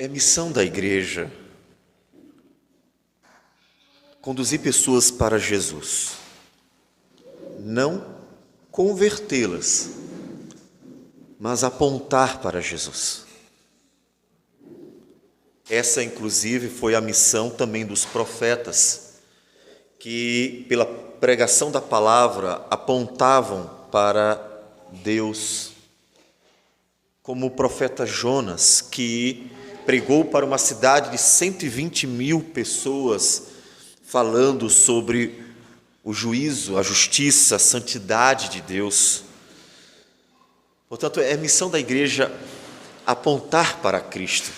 É missão da igreja conduzir pessoas para Jesus, não convertê-las, mas apontar para Jesus. Essa, inclusive, foi a missão também dos profetas, que, pela pregação da palavra, apontavam para Deus, como o profeta Jonas, que pregou para uma cidade de 120 mil pessoas, falando sobre o juízo, a justiça, a santidade de Deus. Portanto, é missão da igreja apontar para Cristo,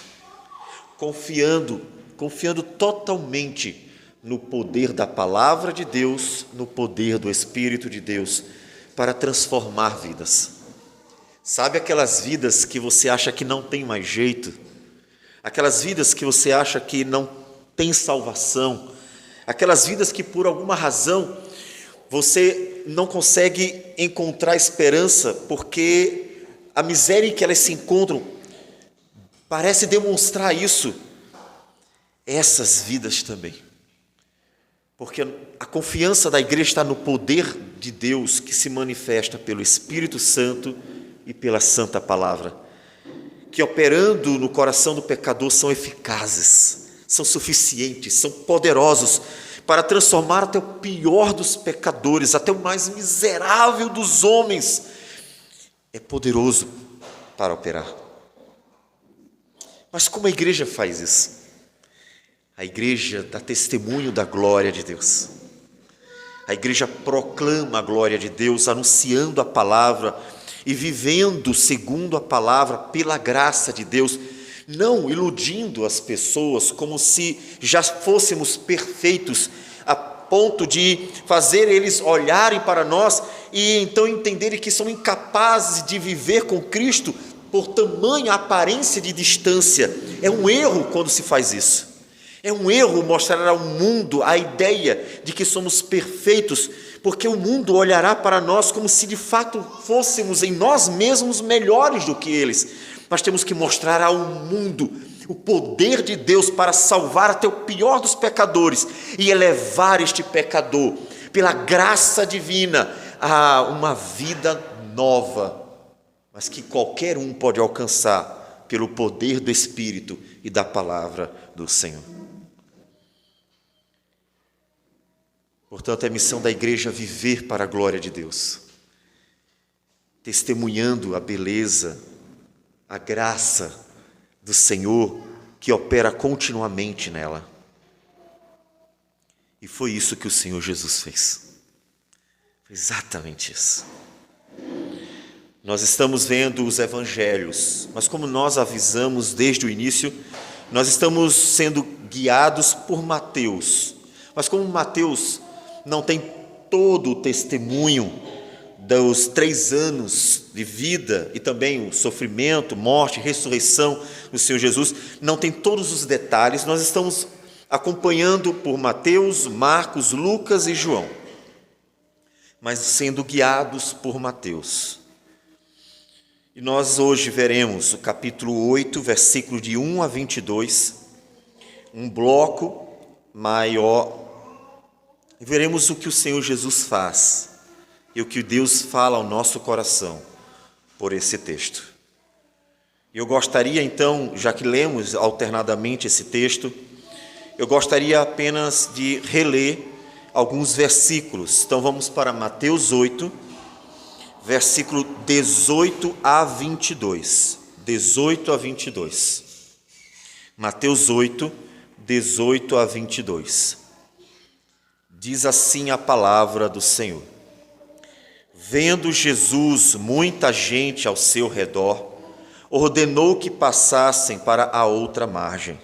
confiando totalmente no poder da palavra de Deus, no poder do Espírito de Deus, para transformar vidas. Sabe aquelas vidas que você acha que não tem mais jeito? Aquelas vidas que você acha que não tem salvação? Aquelas vidas que por alguma razão você não consegue encontrar esperança, porque a miséria em que elas se encontram parece demonstrar isso. Essas vidas também. Porque a confiança da igreja está no poder de Deus que se manifesta pelo Espírito Santo e pela Santa Palavra, que operando no coração do pecador são eficazes, são suficientes, são poderosos para transformar até o pior dos pecadores, até o mais miserável dos homens. É poderoso para operar. Mas como a igreja faz isso? A igreja dá testemunho da glória de Deus. A igreja proclama a glória de Deus, anunciando a palavra e vivendo segundo a palavra pela graça de Deus, não iludindo as pessoas como se já fôssemos perfeitos, a ponto de fazer eles olharem para nós e então entenderem que são incapazes de viver com Cristo por tamanha aparência de distância. É um erro quando se faz isso. É um erro mostrar ao mundo a ideia de que somos perfeitos, porque o mundo olhará para nós como se de fato fôssemos em nós mesmos melhores do que eles. Nós temos que mostrar ao mundo o poder de Deus para salvar até o pior dos pecadores e elevar este pecador, pela graça divina, a uma vida nova, mas que qualquer um pode alcançar pelo poder do Espírito e da palavra do Senhor. Portanto, é missão da igreja viver para a glória de Deus, testemunhando a beleza, a graça do Senhor que opera continuamente nela. E foi isso que o Senhor Jesus fez. Foi exatamente isso. Nós estamos vendo os evangelhos, mas como nós avisamos desde o início, nós estamos sendo guiados por Mateus. Mas como Mateus não tem todo o testemunho dos 3 anos de vida e também o sofrimento, morte, ressurreição do Senhor Jesus, não tem todos os detalhes, nós estamos acompanhando por Mateus, Marcos, Lucas e João, mas sendo guiados por Mateus. E nós hoje veremos o capítulo 8, versículo de 1 a 22, um bloco maior. E veremos o que o Senhor Jesus faz e o que Deus fala ao nosso coração por esse texto. Eu gostaria então, já que lemos alternadamente esse texto, eu gostaria apenas de reler alguns versículos. Então vamos para Mateus 8, versículo 18 a 22. 18 a 22. Mateus 8, 18 a 22. Diz assim a palavra do Senhor: Vendo Jesus muita gente ao seu redor, ordenou que passassem para a outra margem.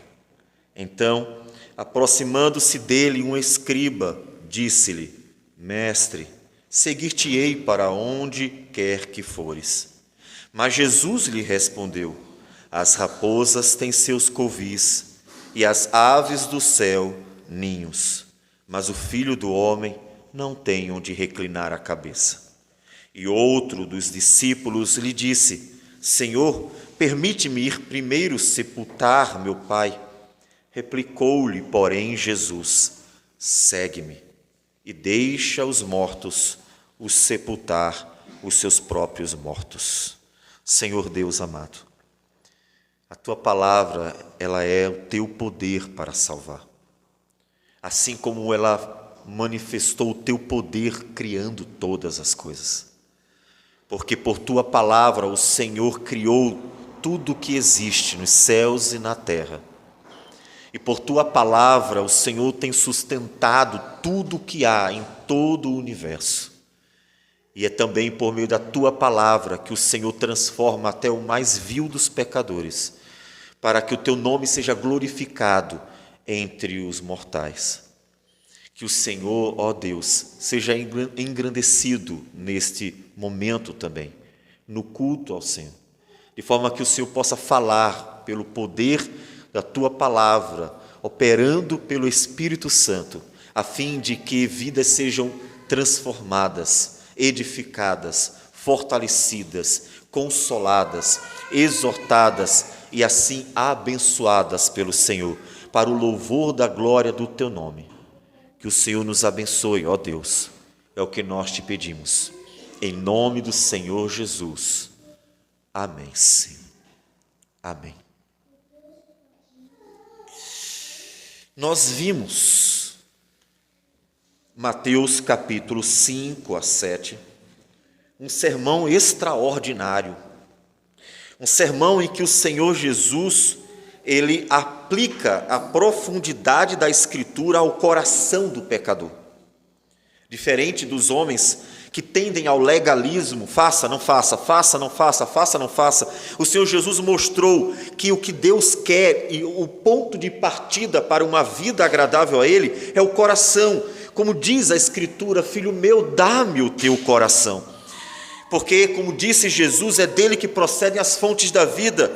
Então, aproximando-se dele um escriba, disse-lhe: Mestre, seguir-te-ei para onde quer que fores. Mas Jesus lhe respondeu: As raposas têm seus covis, e as aves do céu ninhos, mas o Filho do Homem não tem onde reclinar a cabeça. E outro dos discípulos lhe disse: Senhor, permite-me ir primeiro sepultar meu pai. Replicou-lhe, porém, Jesus: segue-me e deixa os mortos os sepultar os seus próprios mortos. Senhor Deus amado, a tua palavra, ela é o teu poder para salvar. Assim como ela manifestou o teu poder criando todas as coisas. Porque por tua palavra o Senhor criou tudo o que existe nos céus e na terra. E por tua palavra o Senhor tem sustentado tudo o que há em todo o universo. E é também por meio da tua palavra que o Senhor transforma até o mais vil dos pecadores, para que o teu nome seja glorificado entre os mortais. Que o Senhor, ó Deus, seja engrandecido neste momento também, no culto ao Senhor, de forma que o Senhor possa falar pelo poder da tua palavra, operando pelo Espírito Santo, a fim de que vidas sejam transformadas, edificadas, fortalecidas, consoladas, exortadas e assim abençoadas pelo Senhor, para o louvor da glória do teu nome. Que o Senhor nos abençoe, ó Deus, é o que nós te pedimos, em nome do Senhor Jesus. Amém, Senhor. Amém. Nós vimos Mateus capítulo 5 a 7, um sermão extraordinário, um sermão em que o Senhor Jesus, ele aplica a profundidade da Escritura ao coração do pecador. Diferente dos homens que tendem ao legalismo, faça, não faça, faça, não faça, faça, não faça, o Senhor Jesus mostrou que o que Deus quer e o ponto de partida para uma vida agradável a Ele é o coração. Como diz a Escritura: filho meu, dá-me o teu coração. Porque, como disse Jesus, é dele que procedem as fontes da vida.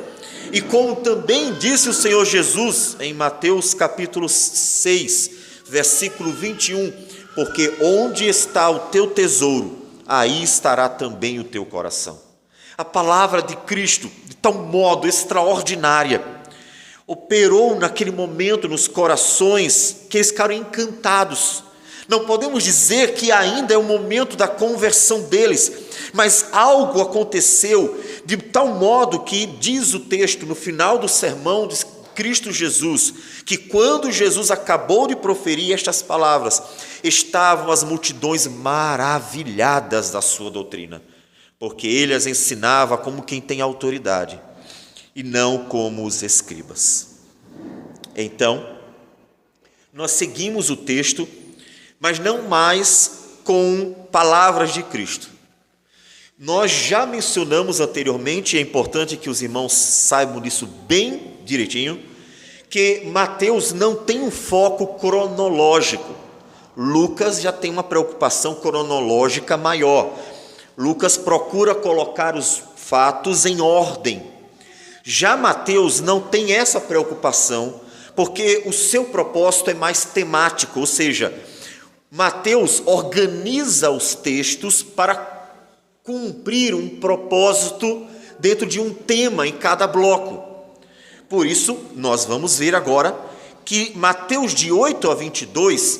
E como também disse o Senhor Jesus em Mateus capítulo 6, versículo 21, porque onde está o teu tesouro, aí estará também o teu coração. A palavra de Cristo, de tal modo extraordinária, operou naquele momento nos corações que eles ficaram encantados. Não podemos dizer que ainda é o momento da conversão deles, mas algo aconteceu de tal modo que diz o texto no final do sermão de Cristo Jesus, que quando Jesus acabou de proferir estas palavras, estavam as multidões maravilhadas da sua doutrina, porque ele as ensinava como quem tem autoridade e não como os escribas. Então, nós seguimos o texto, mas não mais com palavras de Cristo. Nós já mencionamos anteriormente, e é importante que os irmãos saibam disso bem direitinho, que Mateus não tem um foco cronológico. Lucas já tem uma preocupação cronológica maior. Lucas procura colocar os fatos em ordem. Já Mateus não tem essa preocupação, porque o seu propósito é mais temático, ou seja, Mateus organiza os textos para cumprir um propósito dentro de um tema em cada bloco. Por isso, nós vamos ver agora que Mateus de 8 a 22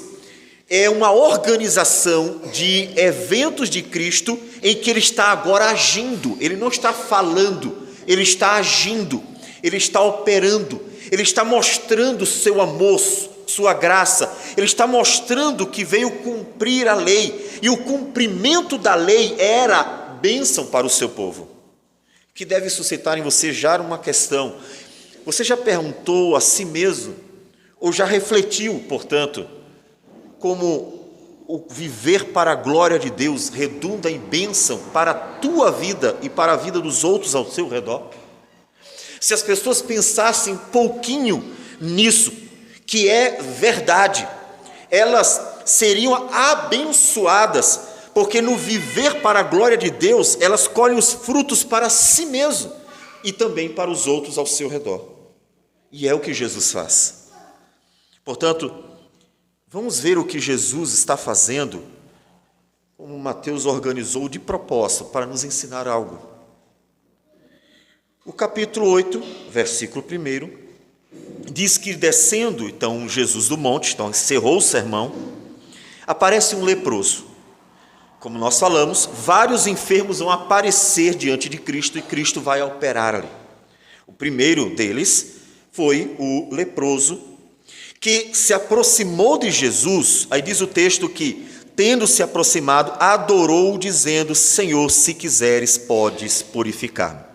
é uma organização de eventos de Cristo em que ele está agora agindo. Ele não está falando, ele está agindo, ele está operando, ele está mostrando seu amor, sua graça, ele está mostrando que veio cumprir a lei, e o cumprimento da lei era bênção para o seu povo, que deve suscitar em você já uma questão. Você já perguntou a si mesmo, ou já refletiu, portanto, como o viver para a glória de Deus redunda em bênção para a tua vida e para a vida dos outros ao seu redor? Se as pessoas pensassem um pouquinho nisso, que é verdade, elas seriam abençoadas, porque no viver para a glória de Deus, elas colhem os frutos para si mesmo e também para os outros ao seu redor. E é o que Jesus faz. Portanto, vamos ver o que Jesus está fazendo, como Mateus organizou de propósito para nos ensinar algo. O capítulo 8, versículo 1, diz que descendo então Jesus do monte, então encerrou o sermão, aparece um leproso. Como nós falamos, vários enfermos vão aparecer diante de Cristo e Cristo vai operar ali. O primeiro deles foi o leproso, que se aproximou de Jesus. Aí diz o texto que, tendo se aproximado, adorou, dizendo: Senhor, se quiseres, podes purificar-me.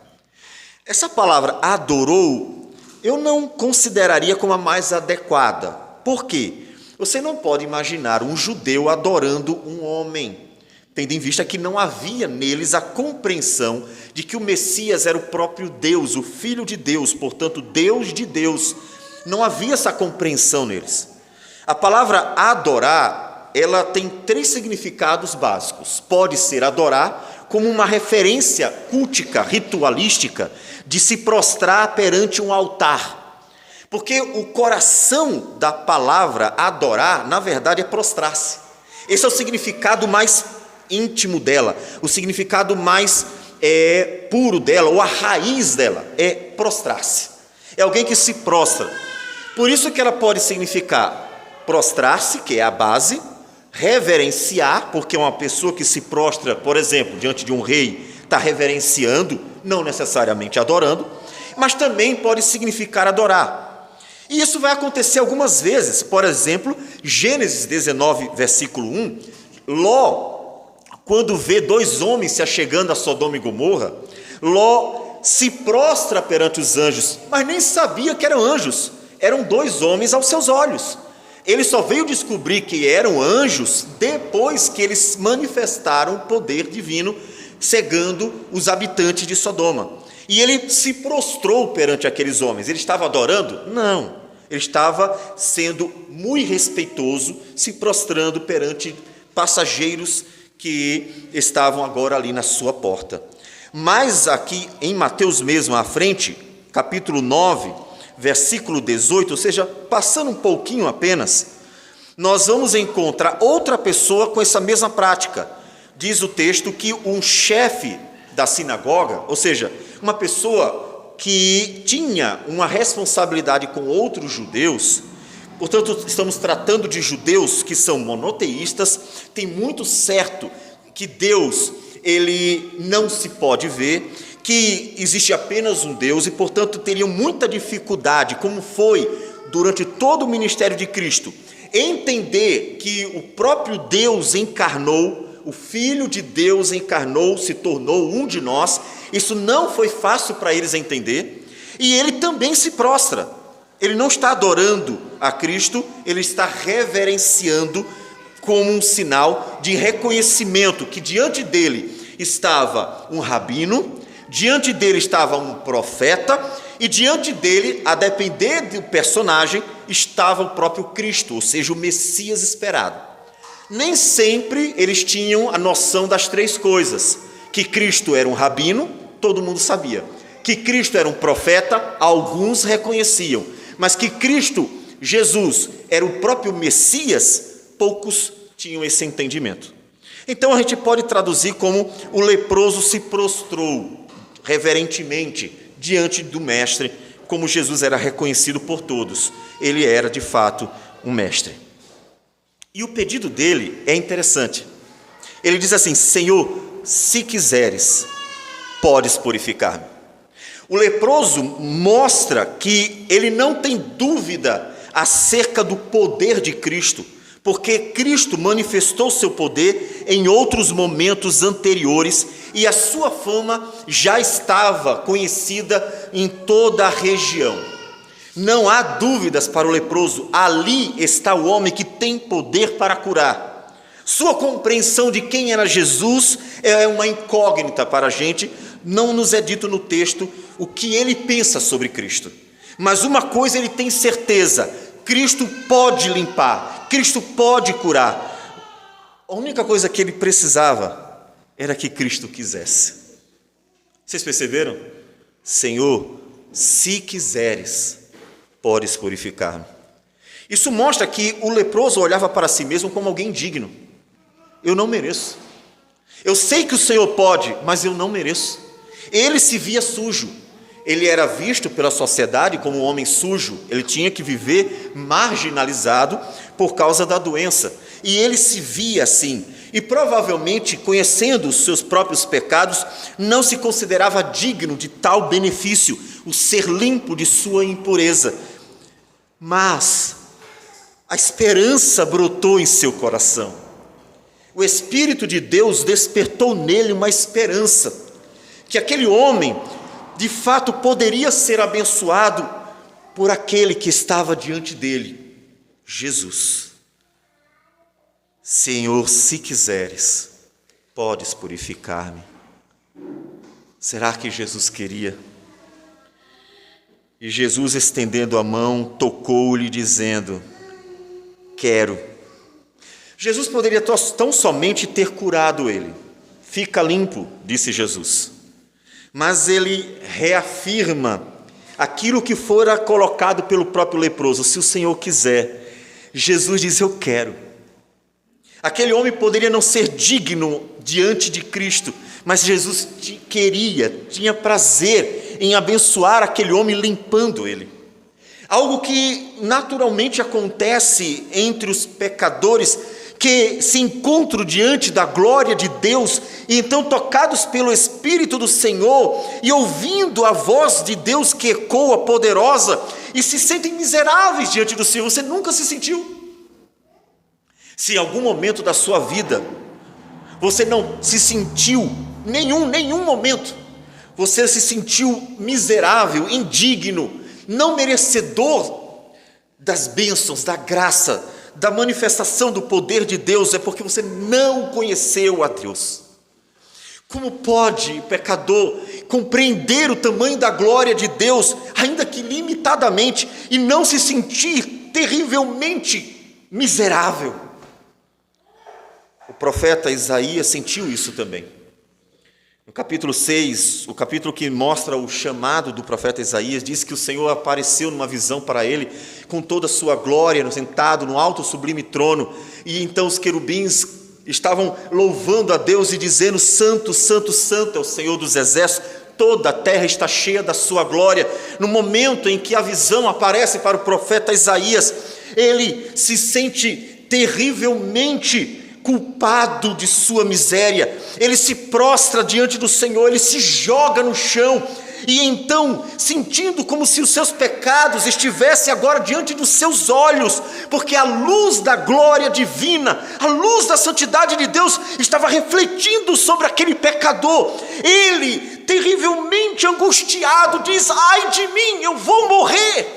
Essa palavra adorou, eu não consideraria como a mais adequada. Por quê? Você não pode imaginar um judeu adorando um homem, tendo em vista que não havia neles a compreensão de que o Messias era o próprio Deus, o Filho de Deus, portanto, Deus de Deus. Não havia essa compreensão neles. A palavra adorar, ela tem 3 significados básicos. Pode ser adorar como uma referência cultica, ritualística, de se prostrar perante um altar. Porque o coração da palavra adorar, na verdade, é prostrar-se. Esse é o significado mais íntimo dela, o significado mais puro dela, ou a raiz dela, é prostrar-se. É alguém que se prostra. Por isso que ela pode significar prostrar-se, que é a base, reverenciar, porque uma pessoa que se prostra, por exemplo, diante de um rei, está reverenciando, não necessariamente adorando, mas também pode significar adorar. E isso vai acontecer algumas vezes. Por exemplo, Gênesis 19, versículo 1, Ló, quando vê 2 homens se achegando a Sodoma e Gomorra, Ló se prostra perante os anjos, mas nem sabia que eram anjos, eram 2 homens aos seus olhos. Ele só veio descobrir que eram anjos depois que eles manifestaram o poder divino, cegando os habitantes de Sodoma. E ele se prostrou perante aqueles homens. Ele estava adorando? Não. Ele estava sendo muito respeitoso, se prostrando perante passageiros que estavam agora ali na sua porta. Mas aqui em Mateus mesmo, à frente, capítulo 9, versículo 18, ou seja, passando um pouquinho apenas, nós vamos encontrar outra pessoa com essa mesma prática. Diz o texto que um chefe da sinagoga, ou seja, uma pessoa que tinha uma responsabilidade com outros judeus, portanto, estamos tratando de judeus que são monoteístas, tem muito certo que Deus, ele não se pode ver, que existe apenas um Deus e, portanto, teriam muita dificuldade, como foi durante todo o ministério de Cristo, entender que o próprio Deus encarnou, o Filho de Deus encarnou, se tornou um de nós. Isso não foi fácil para eles entender, e ele também se prostra. Ele não está adorando a Cristo, ele está reverenciando como um sinal de reconhecimento que diante dele estava um rabino, diante dele estava um profeta, e diante dele, a depender do personagem, estava o próprio Cristo, ou seja, o Messias esperado. Nem sempre eles tinham a noção das 3 coisas: que Cristo era um rabino, todo mundo sabia; que Cristo era um profeta, alguns reconheciam; mas que Cristo, Jesus, era o próprio Messias, poucos tinham esse entendimento. Então a gente pode traduzir como o leproso se prostrou reverentemente diante do mestre, como Jesus era reconhecido por todos. Ele era de fato um mestre. E o pedido dele é interessante. Ele diz assim: Senhor, se quiseres, podes purificar-me. O leproso mostra que ele não tem dúvida acerca do poder de Cristo, porque Cristo manifestou seu poder em outros momentos anteriores e a sua fama já estava conhecida em toda a região. Não há dúvidas para o leproso, ali está o homem que tem poder para curar. Sua compreensão de quem era Jesus é uma incógnita para a gente, não nos é dito no texto o que ele pensa sobre Cristo. Mas uma coisa ele tem certeza: Cristo pode limpar, Cristo pode curar. A única coisa que ele precisava era que Cristo quisesse. Vocês perceberam? Senhor, se quiseres, podes purificar-me. Isso mostra que o leproso olhava para si mesmo como alguém digno. Eu não mereço. Eu sei que o Senhor pode, mas eu não mereço. Ele se via sujo. Ele era visto pela sociedade como um homem sujo, ele tinha que viver marginalizado por causa da doença. E ele se via assim, e provavelmente, conhecendo os seus próprios pecados, não se considerava digno de tal benefício, o ser limpo de sua impureza. Mas a esperança brotou em seu coração. O Espírito de Deus despertou nele uma esperança, que aquele homem, de fato, poderia ser abençoado por aquele que estava diante dele, Jesus. Senhor, se quiseres, podes purificar-me. Será que Jesus queria? E Jesus, estendendo a mão, tocou-lhe, dizendo: quero. Jesus poderia tão somente ter curado ele. Fica limpo, disse Jesus. Mas ele reafirma aquilo que fora colocado pelo próprio leproso: se o Senhor quiser. Jesus diz: eu quero. Aquele homem poderia não ser digno diante de Cristo, mas Jesus queria, tinha prazer em abençoar aquele homem, limpando ele. Algo que naturalmente acontece entre os pecadores que se encontram diante da glória de Deus, e então, tocados pelo Espírito do Senhor e ouvindo a voz de Deus que ecoa poderosa, e se sentem miseráveis diante do Senhor. Você nunca se sentiu? Se em algum momento da sua vida você não se sentiu, nenhum momento, você se sentiu miserável, indigno, não merecedor das bênçãos, da graça, da manifestação do poder de Deus, é porque você não conheceu a Deus. Como pode o pecador compreender o tamanho da glória de Deus, ainda que limitadamente, e não se sentir terrivelmente miserável? O profeta Isaías sentiu isso também. No capítulo 6, o capítulo que mostra o chamado do profeta Isaías, diz que o Senhor apareceu numa visão para ele, com toda a sua glória, sentado no alto sublime trono, e então os querubins estavam louvando a Deus e dizendo: santo, santo, santo é o Senhor dos exércitos, toda a terra está cheia da sua glória. No momento em que a visão aparece para o profeta Isaías, ele se sente terrivelmente culpado de sua miséria. Ele se prostra diante do Senhor, ele se joga no chão, e então, sentindo como se os seus pecados estivessem agora diante dos seus olhos, porque a luz da glória divina, a luz da santidade de Deus estava refletindo sobre aquele pecador. Ele, terrivelmente angustiado, diz: ai de mim, eu vou morrer.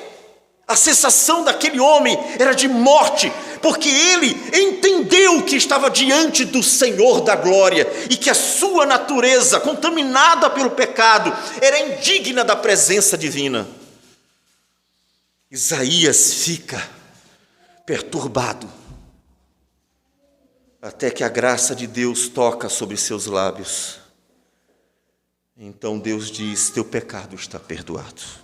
A sensação daquele homem era de morte, porque ele entendeu que estava diante do Senhor da glória e que a sua natureza, contaminada pelo pecado, era indigna da presença divina. Isaías fica perturbado, até que a graça de Deus toca sobre seus lábios. Então Deus diz: teu pecado está perdoado.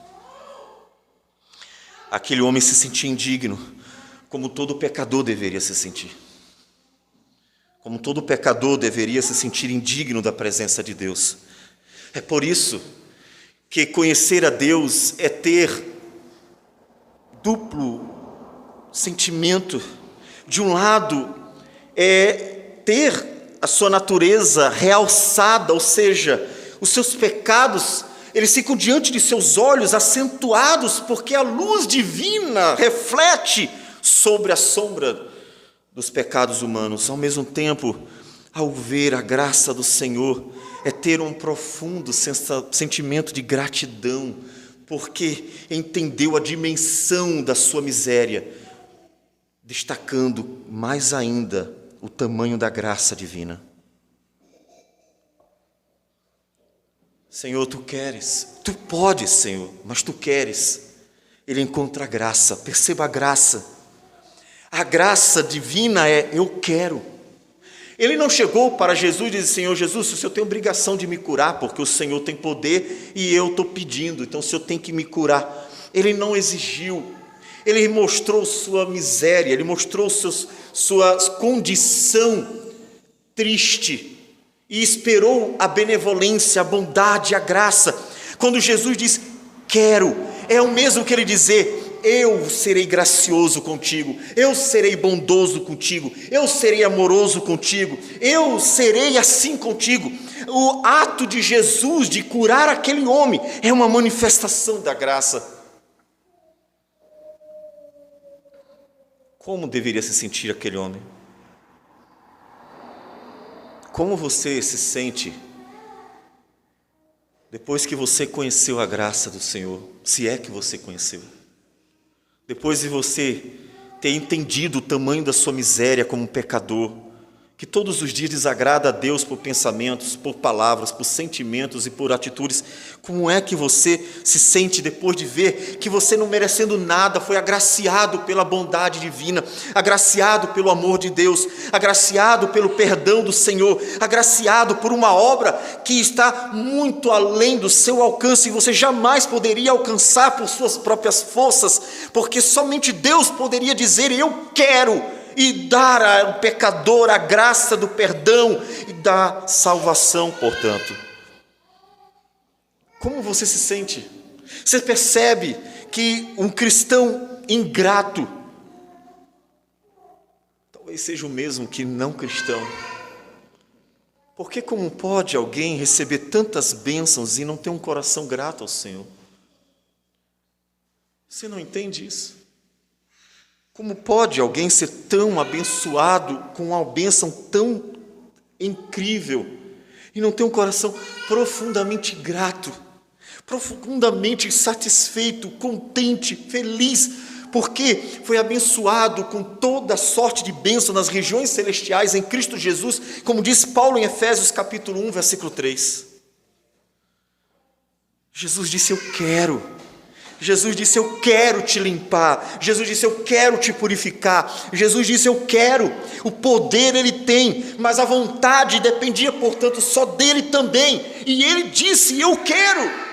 Aquele homem se sentia indigno, como todo pecador deveria se sentir. Como todo pecador deveria se sentir indigno da presença de Deus. É por isso que conhecer a Deus é ter duplo sentimento. De um lado, é ter a sua natureza realçada, ou seja, os seus pecados, eles ficam diante de seus olhos acentuados, porque a luz divina reflete sobre a sombra dos pecados humanos. Ao mesmo tempo, ao ver a graça do Senhor, é ter um profundo sentimento de gratidão, porque entendeu a dimensão da sua miséria, destacando mais ainda o tamanho da graça divina. Senhor, tu queres, tu podes, Senhor, mas tu queres. Ele encontra a graça, perceba a graça. A graça divina é: eu quero. Ele não chegou para Jesus e disse: Senhor Jesus, o Senhor tem obrigação de me curar, porque o Senhor tem poder e eu estou pedindo, então o Senhor tem que me curar. Ele não exigiu, ele mostrou sua miséria, ele mostrou sua condição triste, e esperou a benevolência, a bondade, a graça. Quando Jesus diz: quero. É o mesmo que ele dizer: eu serei gracioso contigo, eu serei bondoso contigo, eu serei amoroso contigo, eu serei assim contigo. O ato de Jesus de curar aquele homem é uma manifestação da graça. Como deveria se sentir aquele homem? Como você se sente depois que você conheceu a graça do Senhor, se é que você conheceu? Depois de você ter entendido o tamanho da sua miséria como pecador, que todos os dias desagrada a Deus por pensamentos, por palavras, por sentimentos e por atitudes, como é que você se sente depois de ver que você, não merecendo nada, foi agraciado pela bondade divina, agraciado pelo amor de Deus, agraciado pelo perdão do Senhor, agraciado por uma obra que está muito além do seu alcance e você jamais poderia alcançar por suas próprias forças, porque somente Deus poderia dizer: eu quero, e dar ao pecador a graça do perdão e da salvação, portanto. Como você se sente? Você percebe que um cristão ingrato talvez seja o mesmo que não cristão? Porque como pode alguém receber tantas bênçãos e não ter um coração grato ao Senhor? Você não entende isso? Como pode alguém ser tão abençoado com uma bênção tão incrível e não ter um coração profundamente grato, profundamente satisfeito, contente, feliz, porque foi abençoado com toda sorte de bênção nas regiões celestiais em Cristo Jesus, como diz Paulo em Efésios capítulo 1, versículo 3. Jesus disse: eu quero. Jesus disse: eu quero te limpar. Jesus disse: eu quero te purificar. Jesus disse: eu quero. O poder ele tem, mas a vontade dependia, portanto, só dele também. E ele disse: eu quero.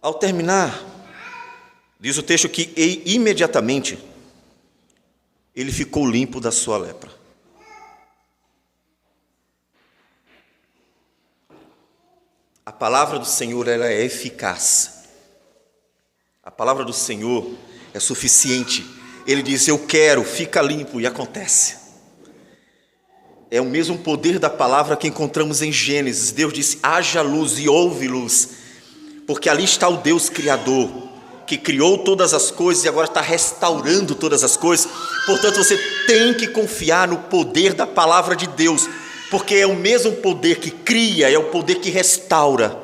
Ao terminar, diz o texto que imediatamente ele ficou limpo da sua lepra. A palavra do Senhor, ela é eficaz. A palavra do Senhor é suficiente. Ele diz: eu quero, fica limpo, e acontece. É o mesmo poder da palavra que encontramos em Gênesis. Deus disse: haja luz, e houve luz. Porque ali está o Deus Criador, que criou todas as coisas e agora está restaurando todas as coisas. Portanto, você tem que confiar no poder da palavra de Deus, porque é o mesmo poder que cria, é o poder que restaura.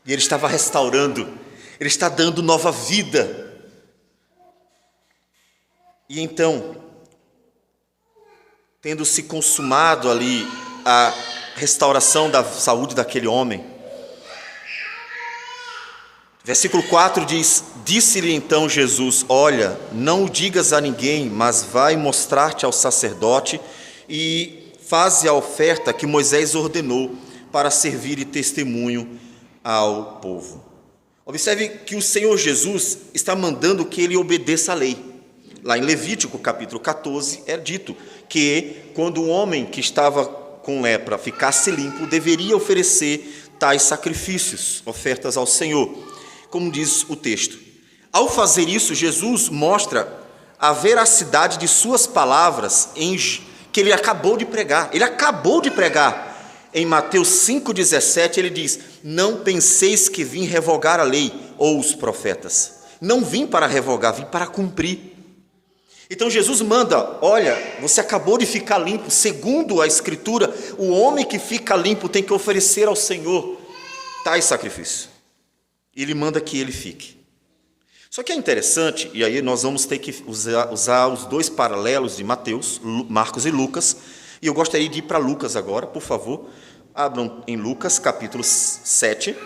E ele estava restaurando, ele está dando nova vida. E então, tendo se consumado ali a restauração da saúde daquele homem, versículo 4 diz: disse-lhe então Jesus: olha, não o digas a ninguém, mas vai mostrar-te ao sacerdote e faze a oferta que Moisés ordenou para servir de testemunho ao povo. Observe que o Senhor Jesus está mandando que ele obedeça a lei. Lá em Levítico capítulo 14 é dito que quando um homem que estava com lepra ficasse limpo, deveria oferecer tais sacrifícios, ofertas ao Senhor, como diz o texto. Ao fazer isso, Jesus mostra a veracidade de suas palavras que ele acabou de pregar. Ele acabou de pregar. Em Mateus 5,17 ele diz: não penseis que vim revogar a lei ou os profetas. Não vim para revogar, vim para cumprir. Então Jesus manda: olha, você acabou de ficar limpo. Segundo a Escritura, o homem que fica limpo tem que oferecer ao Senhor tais sacrifícios. Ele manda que ele fique. Só que é interessante, e aí nós vamos ter que usar os dois paralelos de Mateus, Marcos e Lucas, e eu gostaria de ir para Lucas agora, por favor. Abram em Lucas, capítulo 7.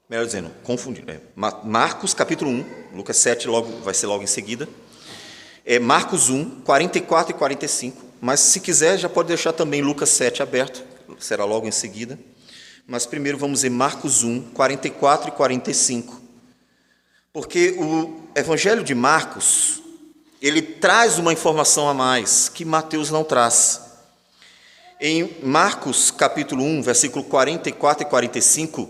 Melhor dizendo, confundindo. Marcos, capítulo 1, Lucas 7 vai ser logo em seguida. Marcos 1, 44 e 45. Mas se quiser, já pode deixar também Lucas 7 aberto, será logo em seguida. Mas primeiro vamos em Marcos 1, 44 e 45. Porque o Evangelho de Marcos, ele traz uma informação a mais que Mateus não traz. Em Marcos capítulo 1, versículo 44 e 45,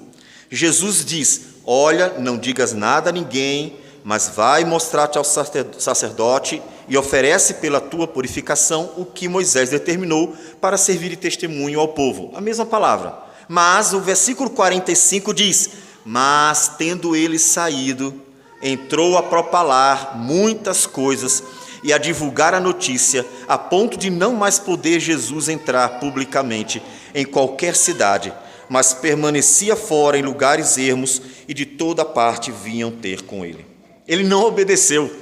Jesus diz: olha, não digas nada a ninguém, mas vai mostrar-te ao sacerdote e oferece pela tua purificação o que Moisés determinou para servir de testemunho ao povo. A mesma palavra. Mas o versículo 45 diz: mas tendo ele saído, entrou a propalar muitas coisas e a divulgar a notícia, a ponto de não mais poder Jesus entrar publicamente em qualquer cidade, mas permanecia fora em lugares ermos, e de toda parte vinham ter com ele. Ele não obedeceu.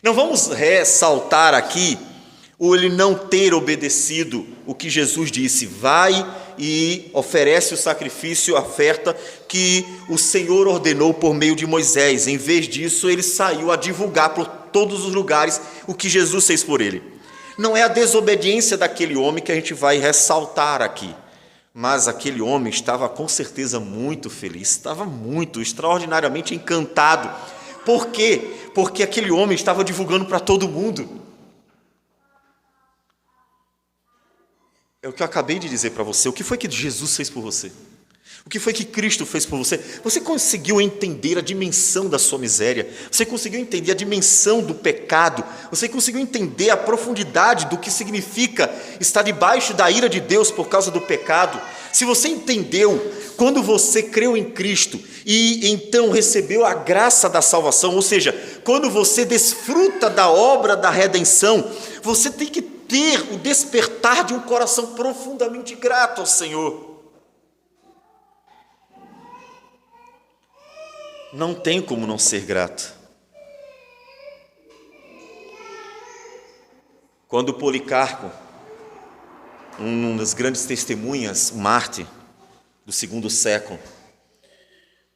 Não vamos ressaltar aqui o ele não ter obedecido o que Jesus disse: vai e oferece o sacrifício, a oferta que o Senhor ordenou por meio de Moisés. Em vez disso, ele saiu a divulgar por todos os lugares o que Jesus fez por ele. Não é a desobediência daquele homem que a gente vai ressaltar aqui, mas aquele homem estava com certeza muito feliz, estava muito, extraordinariamente encantado. Por quê? Porque aquele homem estava divulgando para todo mundo. É o que eu acabei de dizer para você. O que foi que Jesus fez por você? O que foi que Cristo fez por você? Você conseguiu entender a dimensão da sua miséria? Você conseguiu entender a dimensão do pecado? Você conseguiu entender a profundidade do que significa estar debaixo da ira de Deus por causa do pecado? Se você entendeu, quando você creu em Cristo e então recebeu a graça da salvação, ou seja, quando você desfruta da obra da redenção, você tem que ter o despertar de um coração profundamente grato ao Senhor. Não tem como não ser grato. Quando Policarpo, uma das grandes testemunhas, um mártir do segundo século,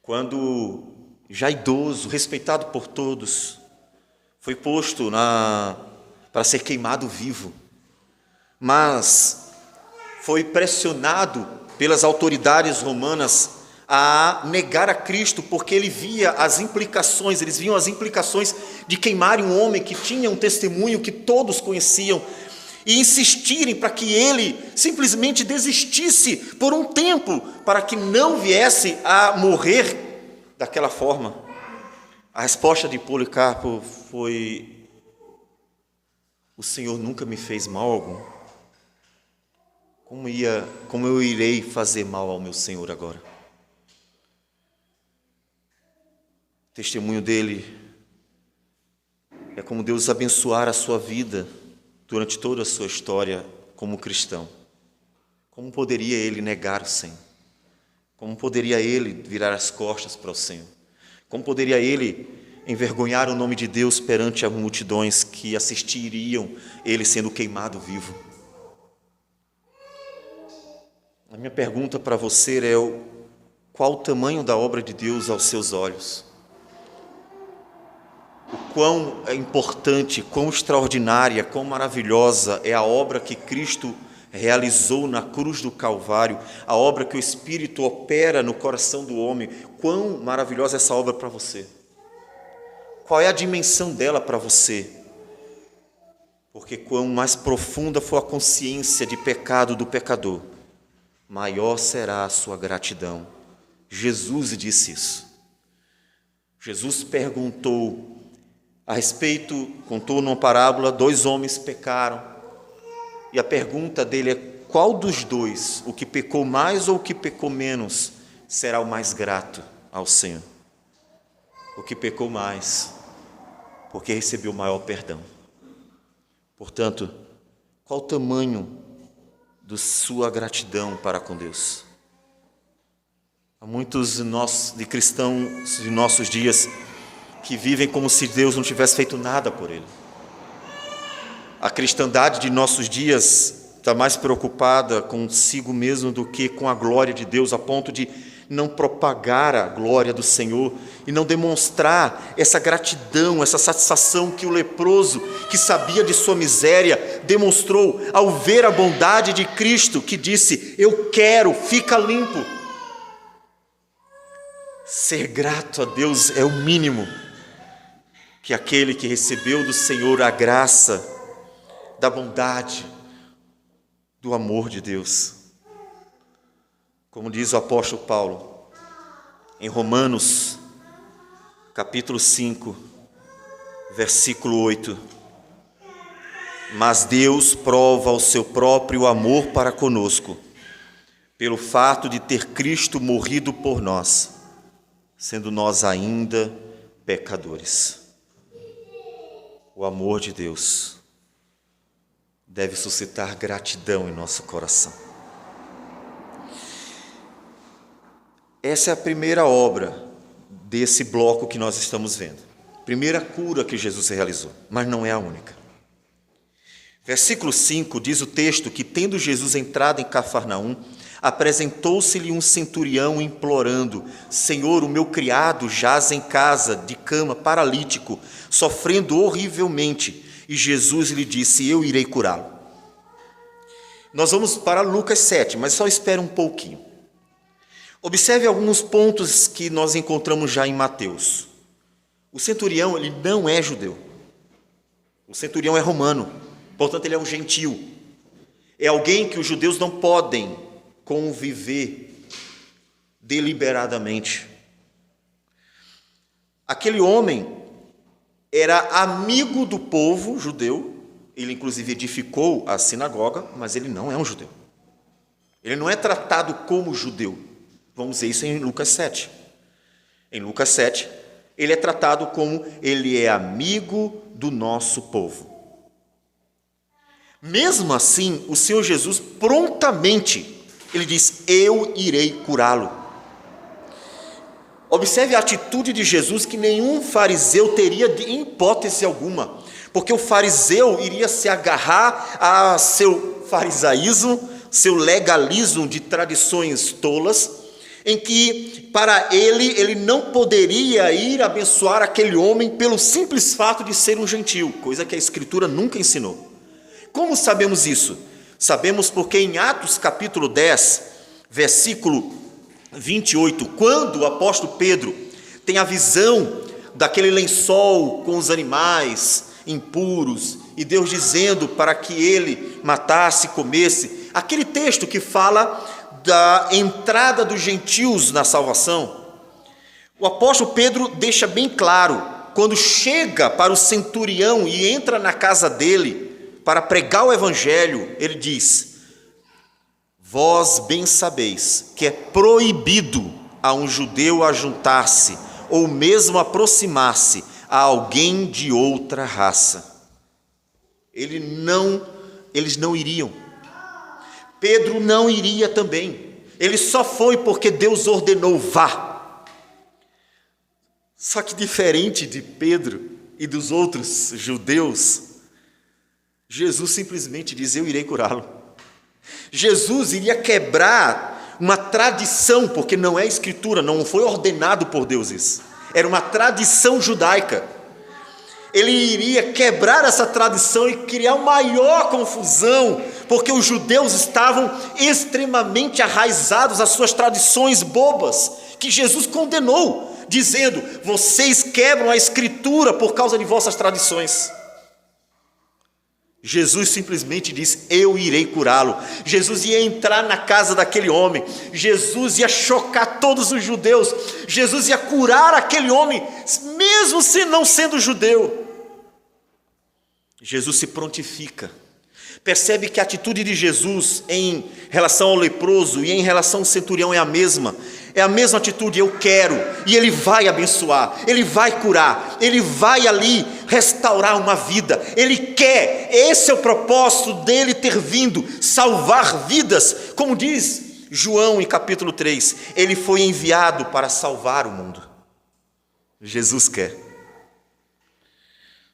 quando já idoso, respeitado por todos, foi posto para ser queimado vivo, mas foi pressionado pelas autoridades romanas a negar a Cristo, porque ele via as implicações, eles viam as implicações de queimarem um homem que tinha um testemunho que todos conheciam, e insistirem para que ele simplesmente desistisse por um tempo, para que não viesse a morrer daquela forma. A resposta de Policarpo foi: o Senhor nunca me fez mal algum. Como eu irei fazer mal ao meu Senhor agora? O testemunho dele é como Deus abençoar a sua vida durante toda a sua história como cristão. Como poderia ele negar o Senhor? Como poderia ele virar as costas para o Senhor? Como poderia ele envergonhar o nome de Deus perante as multidões que assistiriam ele sendo queimado vivo? A minha pergunta para você é: qual o tamanho da obra de Deus aos seus olhos? O quão é importante, quão extraordinária, quão maravilhosa é a obra que Cristo realizou na cruz do Calvário, a obra que o Espírito opera no coração do homem. Quão maravilhosa é essa obra para você? Qual é a dimensão dela para você? Porque quão mais profunda for a consciência de pecado do pecador, maior será a sua gratidão. Jesus disse isso. Jesus perguntou a respeito, contou numa parábola, 2 homens pecaram, e a pergunta dele é: qual dos dois, o que pecou mais ou o que pecou menos, será o mais grato ao Senhor? O que pecou mais, porque recebeu maior perdão. Portanto, qual o tamanho da sua gratidão para com Deus? Há muitos de cristãos de nossos dias que vivem como se Deus não tivesse feito nada por ele. A cristandade de nossos dias está mais preocupada consigo mesmo do que com a glória de Deus, a ponto de não propagar a glória do Senhor e não demonstrar essa gratidão, essa satisfação que o leproso, que sabia de sua miséria, demonstrou ao ver a bondade de Cristo, que disse: eu quero, fica limpo. Ser grato a Deus é o mínimo que aquele que recebeu do Senhor a graça, da bondade, do amor de Deus. Como diz o apóstolo Paulo, em Romanos, capítulo 5, versículo 8: mas Deus prova o seu próprio amor para conosco, pelo fato de ter Cristo morrido por nós, sendo nós ainda pecadores. O amor de Deus deve suscitar gratidão em nosso coração. Essa é a primeira obra desse bloco que nós estamos vendo. Primeira cura que Jesus realizou, mas não é a única. Versículo 5 diz o texto que, tendo Jesus entrado em Cafarnaum, apresentou-se-lhe um centurião implorando: Senhor, o meu criado jaz em casa, de cama, paralítico, sofrendo horrivelmente. E Jesus lhe disse: eu irei curá-lo. Nós vamos para Lucas 7, mas só espere um pouquinho. Observe alguns pontos que nós encontramos já em Mateus. O centurião, ele não é judeu. O centurião é romano, portanto ele é um gentil. É alguém que os judeus não podem conviver deliberadamente. Aquele homem era amigo do povo judeu, ele inclusive edificou a sinagoga, mas ele não é um judeu. Ele não é tratado como judeu. Vamos ver isso em Lucas 7. Em Lucas 7, ele é tratado como ele é amigo do nosso povo. Mesmo assim, o Senhor Jesus prontamente, ele diz: eu irei curá-lo. Observe a atitude de Jesus que nenhum fariseu teria em hipótese alguma, porque o fariseu iria se agarrar a seu farisaísmo, seu legalismo de tradições tolas, em que para ele não poderia ir abençoar aquele homem pelo simples fato de ser um gentil, coisa que a Escritura nunca ensinou. Como sabemos isso? Sabemos porque em Atos capítulo 10, versículo 28, quando o apóstolo Pedro tem a visão daquele lençol com os animais impuros, e Deus dizendo para que ele matasse e comesse, aquele texto que fala da entrada dos gentios na salvação, o apóstolo Pedro deixa bem claro, quando chega para o centurião e entra na casa dele para pregar o evangelho, ele diz: vós bem sabeis que é proibido a um judeu ajuntar-se ou mesmo aproximar-se a alguém de outra raça. Eles não iriam. Pedro não iria também. Ele só foi porque Deus ordenou: vá. Só que diferente de Pedro e dos outros judeus, Jesus simplesmente diz: eu irei curá-lo. Jesus iria quebrar uma tradição, porque não é escritura, não foi ordenado por Deus isso. Era uma tradição judaica. Ele iria quebrar essa tradição e criar maior confusão, porque os judeus estavam extremamente arraizados às suas tradições bobas, que Jesus condenou, dizendo: vocês quebram a Escritura por causa de vossas tradições. Jesus simplesmente diz: eu irei curá-lo. Jesus ia entrar na casa daquele homem, Jesus ia chocar todos os judeus, Jesus ia curar aquele homem, mesmo se não sendo judeu. Jesus se prontifica. Percebe que a atitude de Jesus em relação ao leproso e em relação ao centurião é a mesma atitude: eu quero, e ele vai abençoar, ele vai curar, ele vai ali restaurar uma vida, ele quer, esse é o propósito dele ter vindo, salvar vidas, como diz João em capítulo 3, ele foi enviado para salvar o mundo. Jesus quer.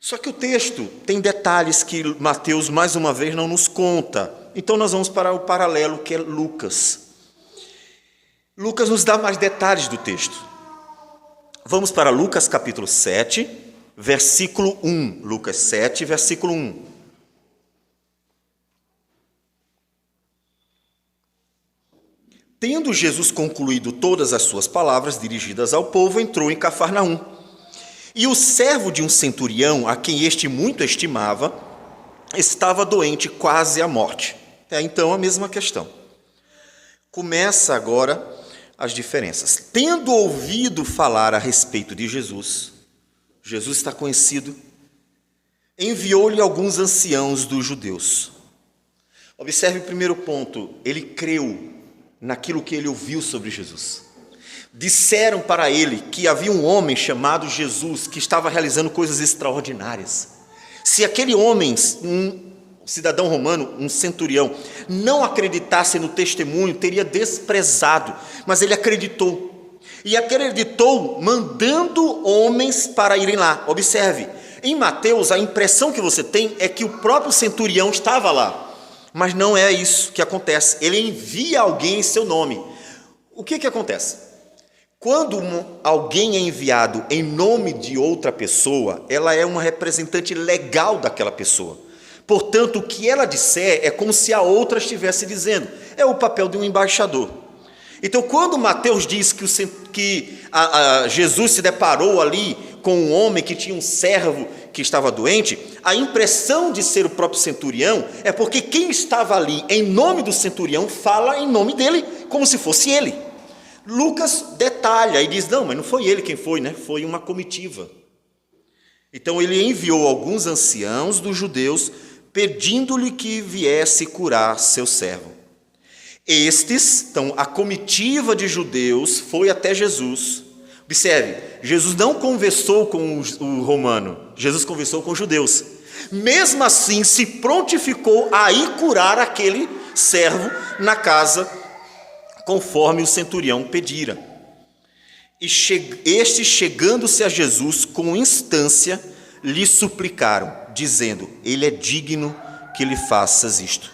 Só que o texto tem detalhes que Mateus, mais uma vez, não nos conta. Então nós vamos para o paralelo, que é Lucas. Lucas nos dá mais detalhes do texto. Vamos para Lucas capítulo 7, versículo 1. Lucas 7, versículo 1. Tendo Jesus concluído todas as suas palavras dirigidas ao povo, entrou em Cafarnaum. E o servo de um centurião, a quem este muito estimava, estava doente quase à morte. É então a mesma questão. Começa agora as diferenças. Tendo ouvido falar a respeito de Jesus, Jesus está conhecido, enviou-lhe alguns anciãos dos judeus. Observe o primeiro ponto, ele creu naquilo que ele ouviu sobre Jesus. Disseram para ele que havia um homem chamado Jesus que estava realizando coisas extraordinárias. Se aquele homem, um cidadão romano, um centurião, não acreditasse no testemunho, teria desprezado, mas ele acreditou. E acreditou mandando homens para irem lá. Observe, em Mateus a impressão que você tem é que o próprio centurião estava lá. Mas não é isso que acontece. Ele envia alguém em seu nome. O que acontece? Quando alguém é enviado em nome de outra pessoa, ela é uma representante legal daquela pessoa. Portanto, o que ela disser é como se a outra estivesse dizendo. É o papel de um embaixador. Então, quando Mateus diz que Jesus se deparou ali com um homem que tinha um servo que estava doente, a impressão de ser o próprio centurião é porque quem estava ali em nome do centurião fala em nome dele, como se fosse ele. Lucas detalha e diz, não, mas não foi ele quem foi, né? Foi uma comitiva. Então ele enviou alguns anciãos dos judeus, pedindo-lhe que viesse curar seu servo. Então a comitiva de judeus foi até Jesus. Observe, Jesus não conversou com o romano, Jesus conversou com os judeus. Mesmo assim, se prontificou a ir curar aquele servo na casa, conforme o centurião pedira. E estes, chegando-se a Jesus com instância, lhe suplicaram, dizendo, ele é digno que lhe faças isto,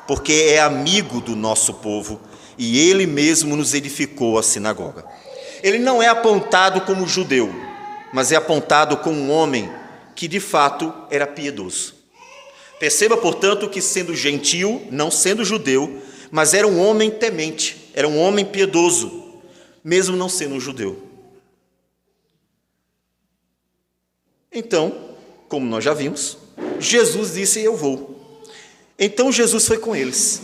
porque é amigo do nosso povo, e ele mesmo nos edificou a sinagoga. Ele não é apontado como judeu, mas é apontado como um homem que de fato era piedoso. Perceba, portanto, que sendo gentil, não sendo judeu, mas era um homem temente, era um homem piedoso, mesmo não sendo um judeu. Então, como nós já vimos, Jesus disse, eu vou. Então Jesus foi com eles.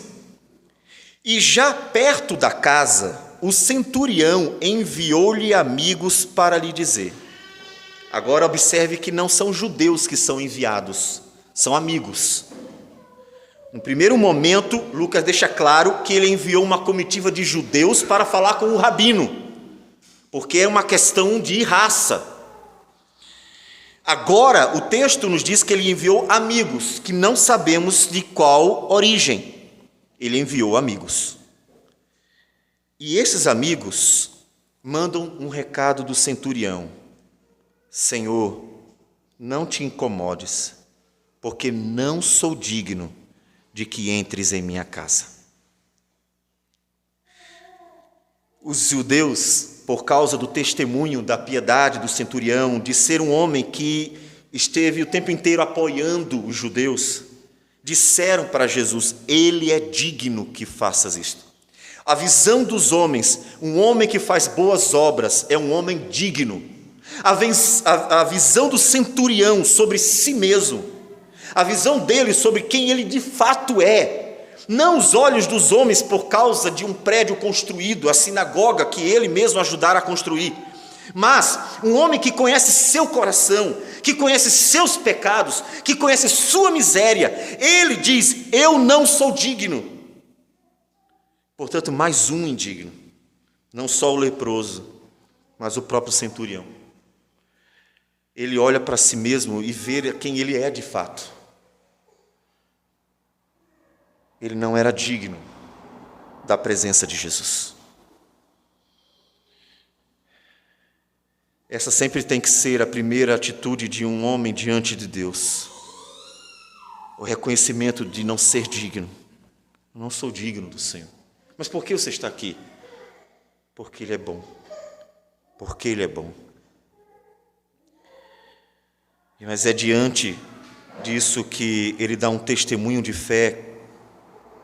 E já perto da casa, o centurião enviou-lhe amigos para lhe dizer. Agora observe que não são judeus que são enviados, são amigos. No primeiro momento, Lucas deixa claro que ele enviou uma comitiva de judeus para falar com o rabino, porque é uma questão de raça. Agora, o texto nos diz que ele enviou amigos, que não sabemos de qual origem. Ele enviou amigos. E esses amigos mandam um recado do centurião. Senhor, não te incomodes, porque não sou digno de que entres em minha casa. Os judeus, por causa do testemunho da piedade do centurião, de ser um homem que esteve o tempo inteiro apoiando os judeus, disseram para Jesus, ele é digno que faças isto. A visão dos homens, um homem que faz boas obras é um homem digno. A visão do centurião sobre si mesmo, a visão dele sobre quem ele de fato é, não os olhos dos homens por causa de um prédio construído, a sinagoga que ele mesmo ajudara a construir, mas um homem que conhece seu coração, que conhece seus pecados, que conhece sua miséria, ele diz, eu não sou digno. Portanto, mais um indigno, não só o leproso, mas o próprio centurião. Ele olha para si mesmo e vê quem ele é de fato. Ele não era digno da presença de Jesus. Essa sempre tem que ser a primeira atitude de um homem diante de Deus. O reconhecimento de não ser digno. Eu não sou digno do Senhor. Mas por que você está aqui? Porque Ele é bom. Porque Ele é bom. Mas é diante disso que Ele dá um testemunho de fé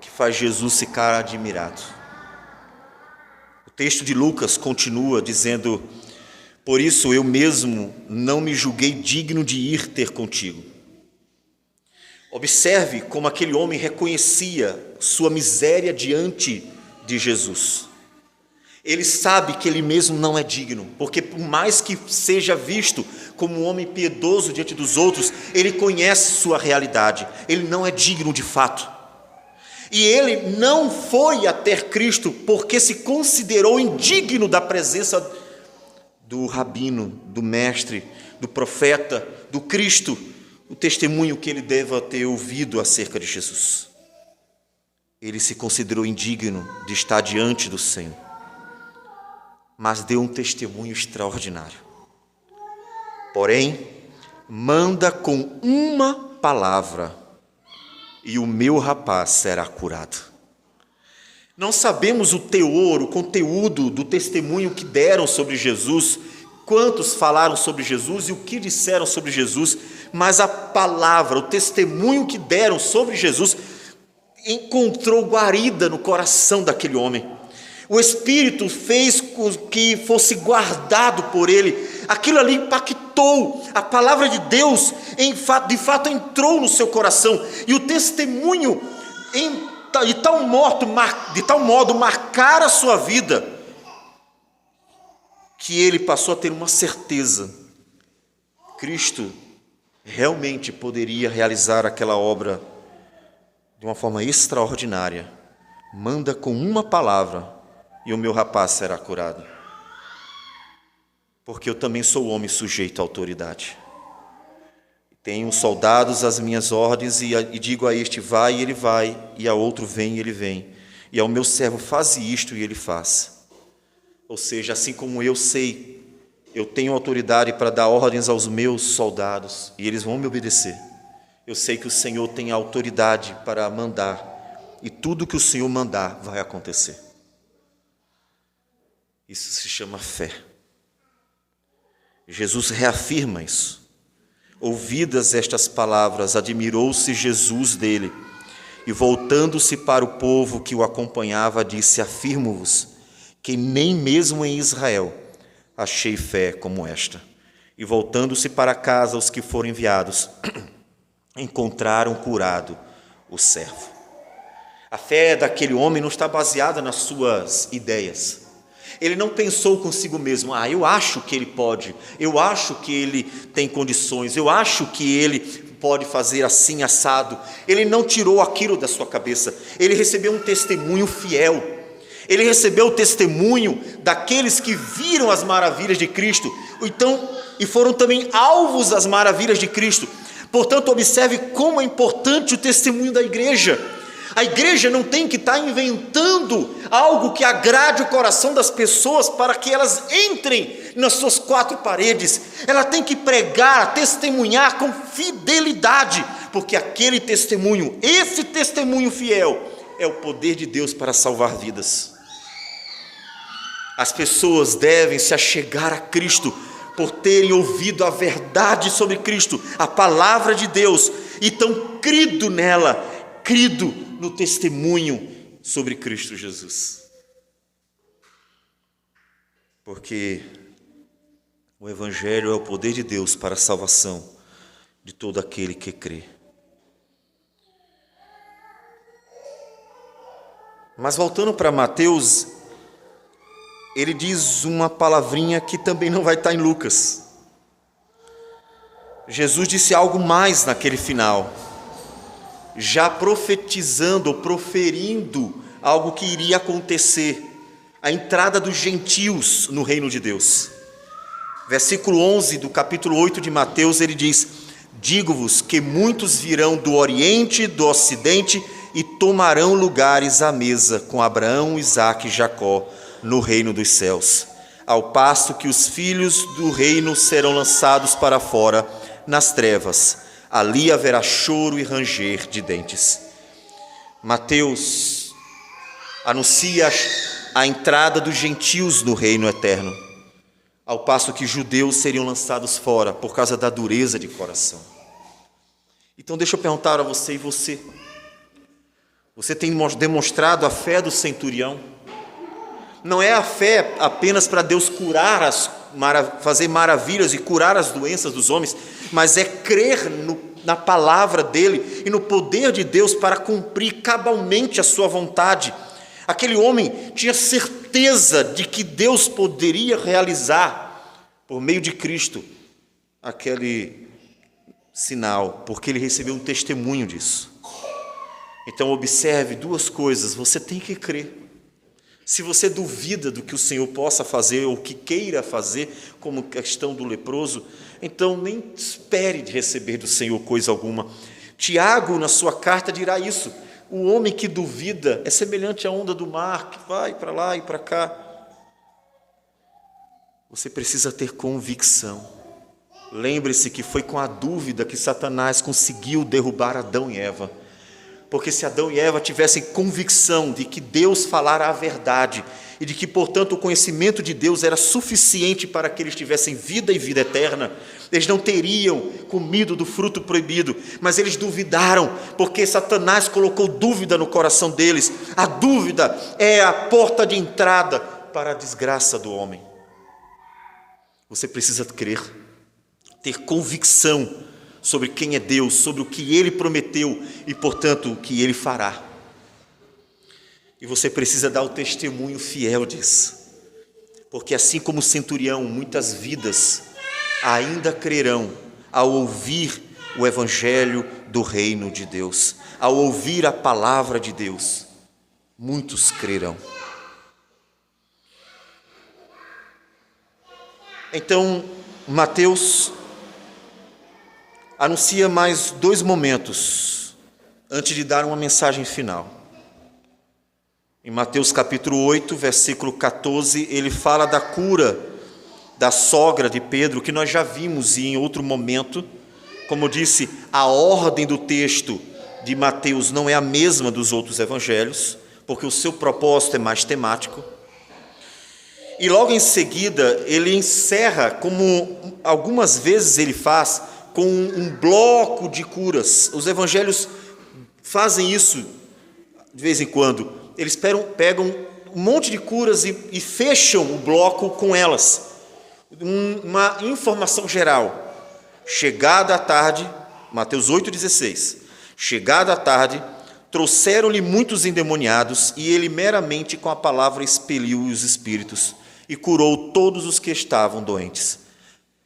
que faz Jesus ficar admirado. texto de Lucas continua dizendo: por isso eu mesmo não me julguei digno de ir ter contigo. Observe como aquele homem reconhecia sua miséria diante de Jesus. Ele sabe que ele mesmo não é digno, porque por mais que seja visto como um homem piedoso diante dos outros, ele conhece sua realidade, ele não é digno de fato. E ele não foi até Cristo porque se considerou indigno da presença do rabino, do mestre, do profeta, do Cristo, o testemunho que ele deva ter ouvido acerca de Jesus. Ele se considerou indigno de estar diante do Senhor, mas deu um testemunho extraordinário. Porém, manda com uma palavra e o meu rapaz será curado. Não sabemos o teor, o conteúdo do testemunho que deram sobre Jesus, quantos falaram sobre Jesus e o que disseram sobre Jesus, mas a palavra, o testemunho que deram sobre Jesus encontrou guarida no coração daquele homem. O Espírito fez com que fosse guardado por ele. Aquilo ali impactou. A palavra de Deus de fato entrou no seu coração. E o testemunho de tal modo marcar a sua vida, que ele passou a ter uma certeza: Cristo realmente poderia realizar aquela obra de uma forma extraordinária. Manda com uma palavra e o meu rapaz será curado. Porque eu também sou homem sujeito à autoridade. Tenho soldados às minhas ordens e digo a este: vai, e ele vai, e a outro: vem, e ele vem. E ao meu servo: faze isto, e ele faz. Ou seja, assim como eu sei, eu tenho autoridade para dar ordens aos meus soldados, e eles vão me obedecer. Eu sei que o Senhor tem a autoridade para mandar, e tudo que o Senhor mandar vai acontecer. Isso se chama fé. Jesus reafirma isso. Ouvidas estas palavras, admirou-se Jesus dele, e voltando-se para o povo que o acompanhava, disse: afirmo-vos que nem mesmo em Israel achei fé como esta. E voltando-se para casa, os que foram enviados encontraram curado o servo. A fé daquele homem não está baseada nas suas ideias. Ele não pensou consigo mesmo: eu acho que ele pode, eu acho que ele tem condições, eu acho que ele pode fazer assim, assado. Ele não tirou aquilo da sua cabeça. Ele recebeu um testemunho fiel. Ele recebeu o testemunho daqueles que viram as maravilhas de Cristo, e foram também alvos das maravilhas de Cristo. Portanto, observe como é importante o testemunho da igreja. A igreja não tem que estar inventando algo que agrade o coração das pessoas para que elas entrem nas suas quatro paredes. Ela tem que pregar, testemunhar com fidelidade, porque aquele testemunho, esse testemunho fiel, é o poder de Deus para salvar vidas. As pessoas devem se achegar a Cristo por terem ouvido a verdade sobre Cristo, a palavra de Deus, e tão crido nela, crido no testemunho sobre Cristo Jesus. Porque o Evangelho é o poder de Deus para a salvação de todo aquele que crê. Mas voltando para Mateus, ele diz uma palavrinha que também não vai estar em Lucas. Jesus disse algo mais naquele final, já profetizando ou proferindo algo que iria acontecer, a entrada dos gentios no reino de Deus. Versículo 11 do capítulo 8 de Mateus, ele diz: digo-vos que muitos virão do Oriente e do Ocidente e tomarão lugares à mesa com Abraão, Isaque e Jacó no reino dos céus, ao passo que os filhos do reino serão lançados para fora nas trevas. Ali haverá choro e ranger de dentes. Mateus anuncia a entrada dos gentios no reino eterno, ao passo que judeus seriam lançados fora por causa da dureza de coração. Então deixa eu perguntar a você: e você tem demonstrado a fé do centurião? não é a fé apenas para Deus fazer maravilhas e curar as doenças dos homens, mas é crer na palavra dele e no poder de Deus para cumprir cabalmente a sua vontade. Aquele homem tinha certeza de que Deus poderia realizar, por meio de Cristo, aquele sinal, porque ele recebeu um testemunho disso. Então observe duas coisas: você tem que crer. Se você duvida do que o Senhor possa fazer ou que queira fazer, como questão do leproso, então nem espere de receber do Senhor coisa alguma. Tiago, na sua carta, dirá isso: o homem que duvida é semelhante à onda do mar, que vai para lá e para cá. Você precisa ter convicção. Lembre-se que foi com a dúvida que Satanás conseguiu derrubar Adão e Eva. Porque se Adão e Eva tivessem convicção de que Deus falara a verdade e de que, portanto, o conhecimento de Deus era suficiente para que eles tivessem vida e vida eterna, eles não teriam comido do fruto proibido, mas eles duvidaram, porque Satanás colocou dúvida no coração deles. A dúvida é a porta de entrada para a desgraça do homem. Você precisa crer, ter convicção sobre quem é Deus, sobre o que Ele prometeu e, portanto, o que Ele fará. E você precisa dar o testemunho fiel disso, porque assim como o centurião, muitas vidas ainda crerão ao ouvir o Evangelho do Reino de Deus, ao ouvir a palavra de Deus, muitos crerão. Então, Mateus anuncia mais dois momentos antes de dar uma mensagem final. Em Mateus capítulo 8, versículo 14, ele fala da cura da sogra de Pedro, que nós já vimos em outro momento. Como eu disse, a ordem do texto de Mateus não é a mesma dos outros evangelhos, porque o seu propósito é mais temático. E logo em seguida, ele encerra, como algumas vezes ele faz, com um bloco de curas. Os evangelhos fazem isso de vez em quando. Eles pegam um monte de curas e fecham o bloco com elas. Uma informação geral. Chegada a tarde, Mateus 8,16. Chegada a tarde, trouxeram-lhe muitos endemoniados, e ele meramente com a palavra expeliu os espíritos e curou todos os que estavam doentes,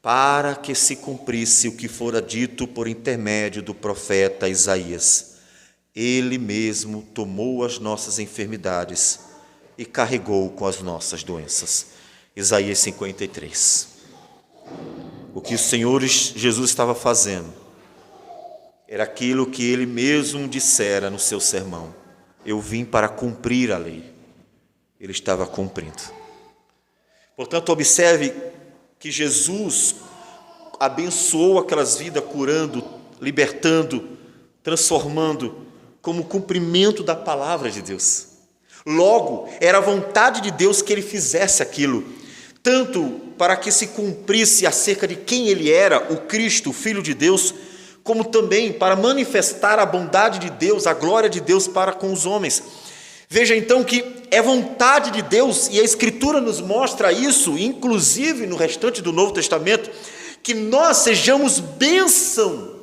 para que se cumprisse o que fora dito por intermédio do profeta Isaías: ele mesmo tomou as nossas enfermidades e carregou com as nossas doenças. Isaías 53. O que o Senhor Jesus estava fazendo era aquilo que ele mesmo dissera no seu sermão: eu vim para cumprir a lei. Ele estava cumprindo. Portanto, observe que Jesus abençoou aquelas vidas, curando, libertando, transformando, como cumprimento da palavra de Deus. Logo, era a vontade de Deus que ele fizesse aquilo, tanto para que se cumprisse acerca de quem ele era, o Cristo, o Filho de Deus, como também para manifestar a bondade de Deus, a glória de Deus para com os homens. Veja então que é vontade de Deus, e a Escritura nos mostra isso, inclusive no restante do Novo Testamento, que nós sejamos bênção.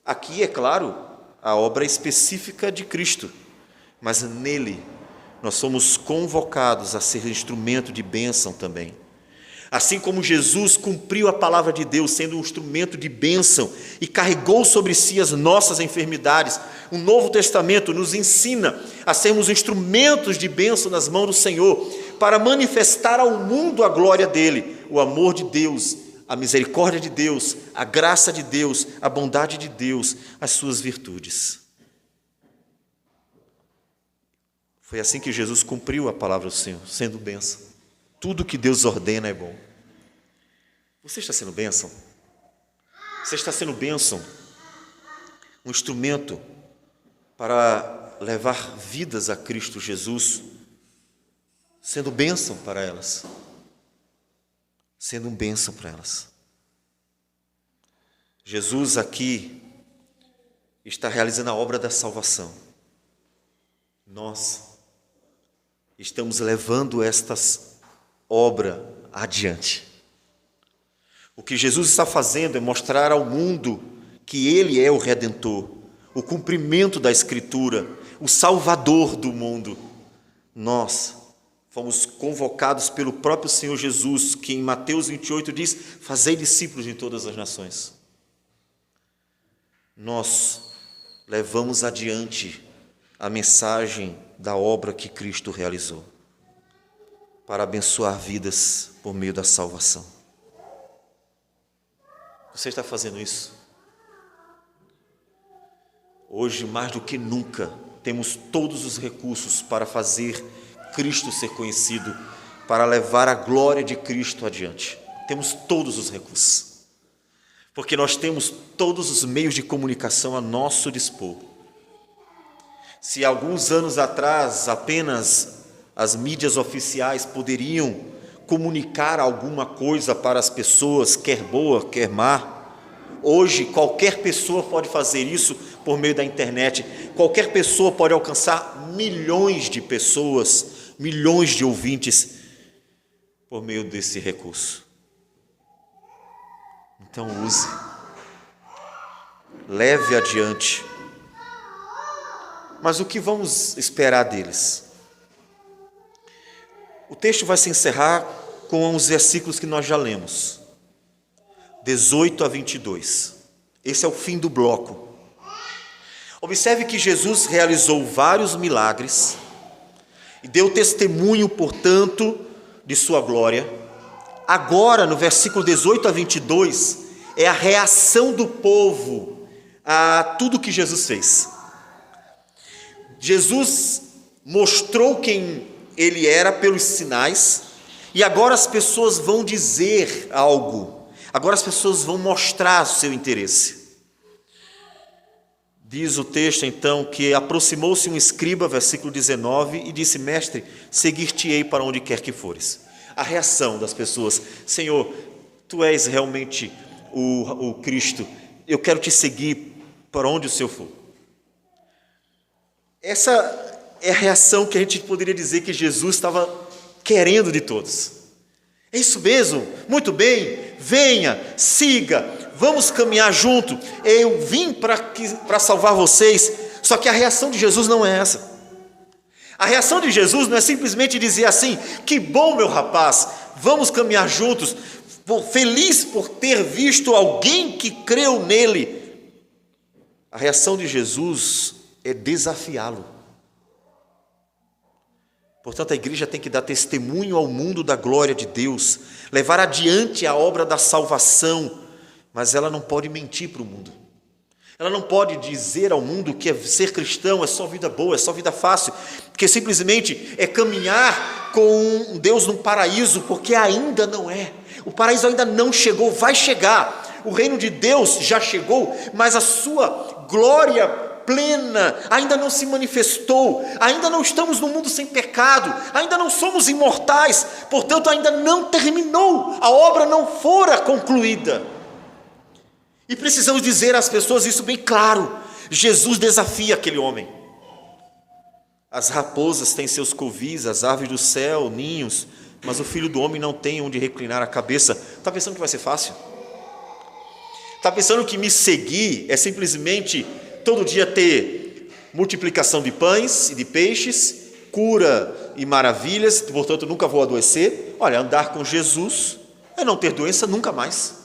Aqui, é claro, a obra específica de Cristo, mas nele nós somos convocados a ser instrumento de bênção também. Assim como Jesus cumpriu a palavra de Deus sendo um instrumento de bênção e carregou sobre si as nossas enfermidades, o Novo Testamento nos ensina a sermos instrumentos de bênção nas mãos do Senhor, para manifestar ao mundo a glória dele, o amor de Deus, a misericórdia de Deus, a graça de Deus, a bondade de Deus, as suas virtudes. Foi assim que Jesus cumpriu a palavra do Senhor, sendo bênção. Tudo que Deus ordena é bom. Você está sendo bênção? Você está sendo bênção, um instrumento para levar vidas a Cristo Jesus, sendo bênção para elas, sendo um bênção para elas. Jesus aqui está realizando a obra da salvação. Nós estamos levando esta obra adiante. O que Jesus está fazendo é mostrar ao mundo que Ele é o Redentor, o cumprimento da Escritura, o Salvador do mundo. Nós fomos convocados pelo próprio Senhor Jesus, que em Mateus 28 diz: fazei discípulos de todas as nações. Nós levamos adiante a mensagem da obra que Cristo realizou, para abençoar vidas por meio da salvação. Você está fazendo isso? Hoje, mais do que nunca, temos todos os recursos para fazer Cristo ser conhecido, para levar a glória de Cristo adiante. Temos todos os recursos, porque nós temos todos os meios de comunicação a nosso dispor. Se alguns anos atrás apenas as mídias oficiais poderiam comunicar alguma coisa para as pessoas, quer boa, quer má, hoje qualquer pessoa pode fazer isso por meio da internet. Qualquer pessoa pode alcançar milhões de pessoas, milhões de ouvintes por meio desse recurso. Então use, leve adiante. Mas o que vamos esperar deles? O texto vai se encerrar com os versículos que nós já lemos, 18 a 22. Esse é o fim do bloco. Observe que Jesus realizou vários milagres e deu testemunho, portanto, de sua glória. Agora, no versículo 18 a 22, é a reação do povo a tudo que Jesus fez. Jesus mostrou quem Ele era pelos sinais, e agora as pessoas vão dizer algo, agora as pessoas vão mostrar o seu interesse. Diz o texto então que aproximou-se um escriba, versículo 19, e disse: Mestre, seguir-te-ei para onde quer que fores. A reação das pessoas: Senhor, Tu és realmente o Cristo, eu quero te seguir para onde o Senhor for. Essa é a reação que a gente poderia dizer que Jesus estava querendo de todos. É isso mesmo? Muito bem, venha, siga, vamos caminhar junto. Eu vim para salvar vocês. Só que a reação de Jesus não é essa. A reação de Jesus não é simplesmente dizer assim: que bom, meu rapaz, vamos caminhar juntos, feliz por ter visto alguém que creu nele. A reação de Jesus é desafiá-lo. Portanto, a igreja tem que dar testemunho ao mundo da glória de Deus, levar adiante a obra da salvação, mas ela não pode mentir para o mundo. Ela não pode dizer ao mundo que ser cristão é só vida boa, é só vida fácil, que simplesmente é caminhar com Deus no paraíso, porque ainda não é. O paraíso ainda não chegou, vai chegar. O reino de Deus já chegou, mas a sua glória plena ainda não se manifestou, ainda não estamos no mundo sem pecado, ainda não somos imortais, portanto ainda não terminou, a obra não fora concluída. E precisamos dizer às pessoas isso bem claro. Jesus desafia aquele homem. As raposas têm seus covis, as aves do céu, ninhos, mas o Filho do Homem não tem onde reclinar a cabeça. Está pensando que vai ser fácil? Está pensando que me seguir é simplesmente todo dia ter multiplicação de pães e de peixes, cura e maravilhas, portanto nunca vou adoecer? Olha, andar com Jesus é não ter doença nunca mais.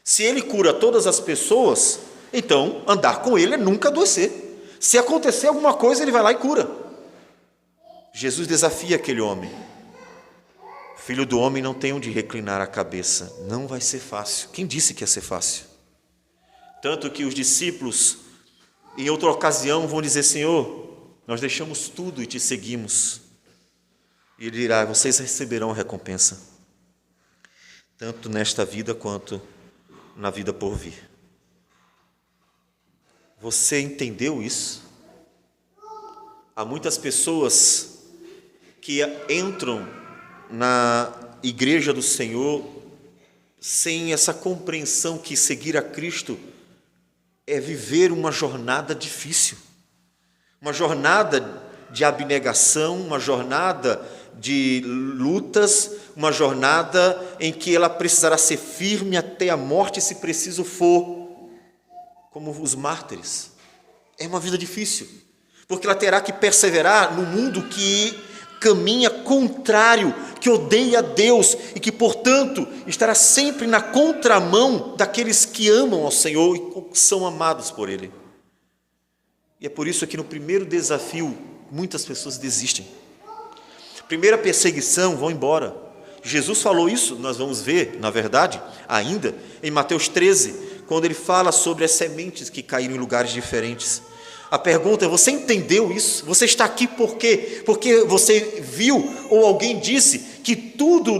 Se Ele cura todas as pessoas, então andar com Ele é nunca adoecer. Se acontecer alguma coisa, Ele vai lá e cura. Jesus desafia aquele homem. O Filho do Homem não tem onde reclinar a cabeça. Não vai ser fácil. Quem disse que ia ser fácil? Tanto que os discípulos, em outra ocasião, vão dizer: Senhor, nós deixamos tudo e te seguimos. E Ele dirá: vocês receberão a recompensa, tanto nesta vida quanto na vida por vir. Você entendeu isso? Há muitas pessoas que entram na igreja do Senhor sem essa compreensão que seguir a Cristo é viver uma jornada difícil, uma jornada de abnegação, uma jornada de lutas, uma jornada em que ela precisará ser firme até a morte, se preciso for, como os mártires. É uma vida difícil, porque ela terá que perseverar no mundo que caminha contrário, que odeia a Deus e que, portanto, estará sempre na contramão daqueles que amam ao Senhor e são amados por Ele. E é por isso que no primeiro desafio, muitas pessoas desistem. Primeira perseguição, vão embora. Jesus falou isso, nós vamos ver, na verdade, ainda, em Mateus 13, quando ele fala sobre as sementes que caíram em lugares diferentes. A pergunta é: você entendeu isso? Você está aqui por quê? Porque você viu ou alguém disse que tudo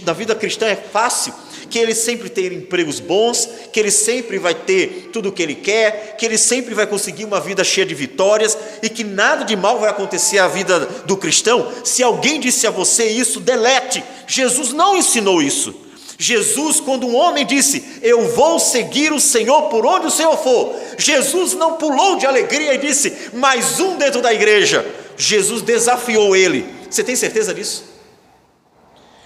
na vida cristã é fácil, que ele sempre tem empregos bons, que ele sempre vai ter tudo o que ele quer, que ele sempre vai conseguir uma vida cheia de vitórias e que nada de mal vai acontecer à vida do cristão? Se alguém disse a você isso, delete. Jesus não ensinou isso. Jesus, quando um homem disse: eu vou seguir o Senhor por onde o Senhor for, Jesus não pulou de alegria e disse: mais um dentro da igreja. Jesus desafiou ele. Você tem certeza disso?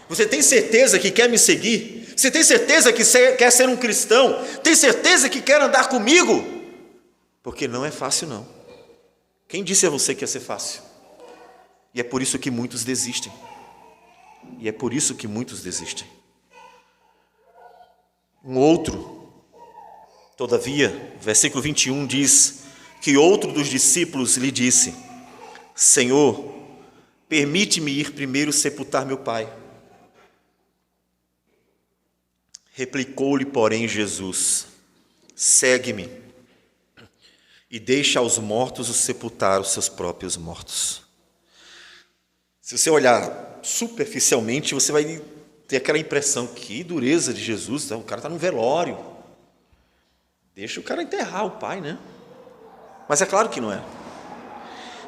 Você tem certeza que quer me seguir? Você tem certeza que quer ser um cristão? Tem certeza que quer andar comigo? Porque não é fácil, não. Quem disse a você que ia ser fácil? E é por isso que muitos desistem. E é por isso que muitos desistem. Um outro, todavia, versículo 21 diz que outro dos discípulos lhe disse: Senhor, permite-me ir primeiro sepultar meu pai. Replicou-lhe, porém, Jesus: segue-me e deixa aos mortos os sepultar os seus próprios mortos. Se você olhar superficialmente, você vai ter aquela impressão: que dureza de Jesus, o cara está no velório, deixa o cara enterrar o pai, né? Mas é claro que não é.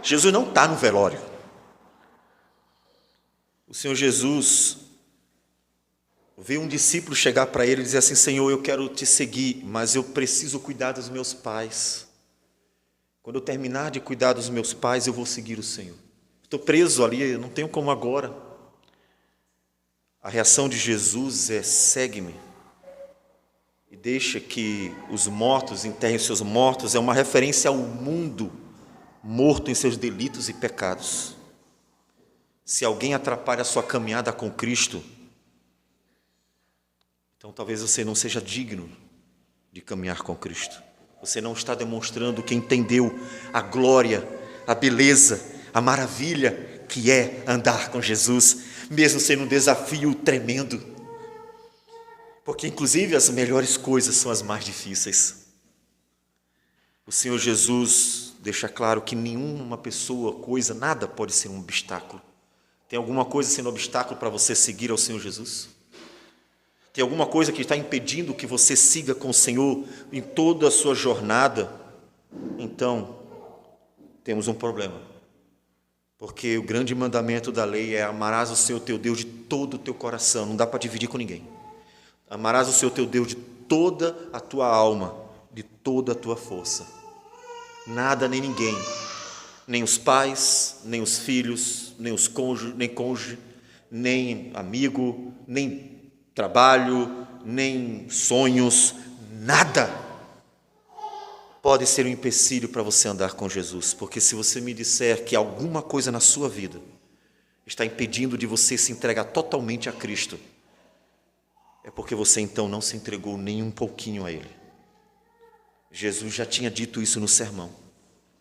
Jesus não está no velório. O Senhor Jesus veio um discípulo chegar para ele e dizer assim: Senhor, eu quero te seguir, mas eu preciso cuidar dos meus pais. Quando eu terminar de cuidar dos meus pais, eu vou seguir o Senhor. Estou preso ali, eu não tenho como agora. A reação de Jesus é: segue-me e deixa que os mortos enterrem seus mortos. É uma referência ao mundo morto em seus delitos e pecados. Se alguém atrapalha a sua caminhada com Cristo, então talvez você não seja digno de caminhar com Cristo. Você não está demonstrando que entendeu a glória, a beleza, a maravilha que é andar com Jesus, mesmo sendo um desafio tremendo. Porque inclusive as melhores coisas são as mais difíceis. O Senhor Jesus deixa claro que nenhuma pessoa, coisa, nada pode ser um obstáculo. Tem alguma coisa sendo obstáculo para você seguir ao Senhor Jesus? Tem alguma coisa que está impedindo que você siga com o Senhor em toda a sua jornada? Então, temos um problema. Porque o grande mandamento da lei é: amarás o Senhor teu Deus de todo o teu coração. Não dá para dividir com ninguém. Amarás o Senhor teu Deus de toda a tua alma, de toda a tua força. Nada nem ninguém, nem os pais, nem os filhos, nem os cônjuge, nem amigo, nem trabalho, nem sonhos, nada pode ser um empecilho para você andar com Jesus. Porque se você me disser que alguma coisa na sua vida está impedindo de você se entregar totalmente a Cristo, é porque você então não se entregou nem um pouquinho a Ele. Jesus já tinha dito isso no sermão.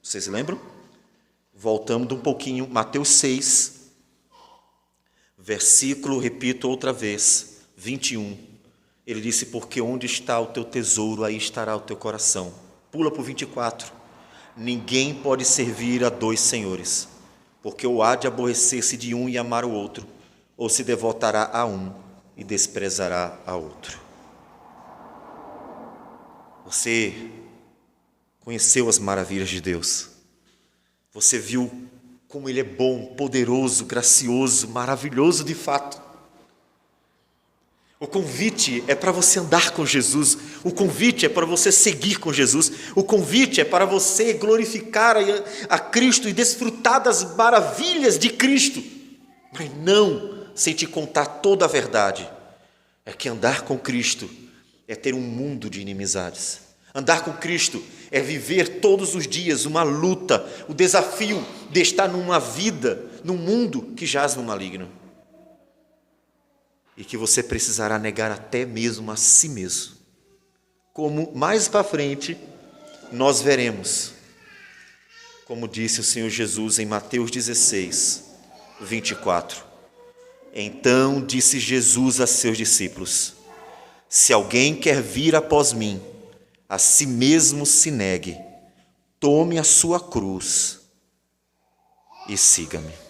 Vocês lembram? Voltamos um pouquinho, Mateus 6, versículo, repito outra vez, 21. Ele disse: porque onde está o teu tesouro, aí estará o teu coração. Pula para o 24. Ninguém pode servir a dois senhores, porque ou há de aborrecer-se de um e amar o outro, ou se devotará a um e desprezará a outro. Você conheceu as maravilhas de Deus. Você viu como Ele é bom, poderoso, gracioso, maravilhoso de fato. O convite é para você andar com Jesus, o convite é para você seguir com Jesus, o convite é para você glorificar a Cristo e desfrutar das maravilhas de Cristo, mas não sem te contar toda a verdade. É que andar com Cristo é ter um mundo de inimizades. Andar com Cristo é viver todos os dias uma luta, o desafio de estar numa vida, num mundo que jaz no maligno. E que você precisará negar até mesmo a si mesmo. Como mais para frente nós veremos. Como disse o Senhor Jesus em Mateus 16, 24. Então disse Jesus a seus discípulos: se alguém quer vir após mim, a si mesmo se negue, tome a sua cruz e siga-me.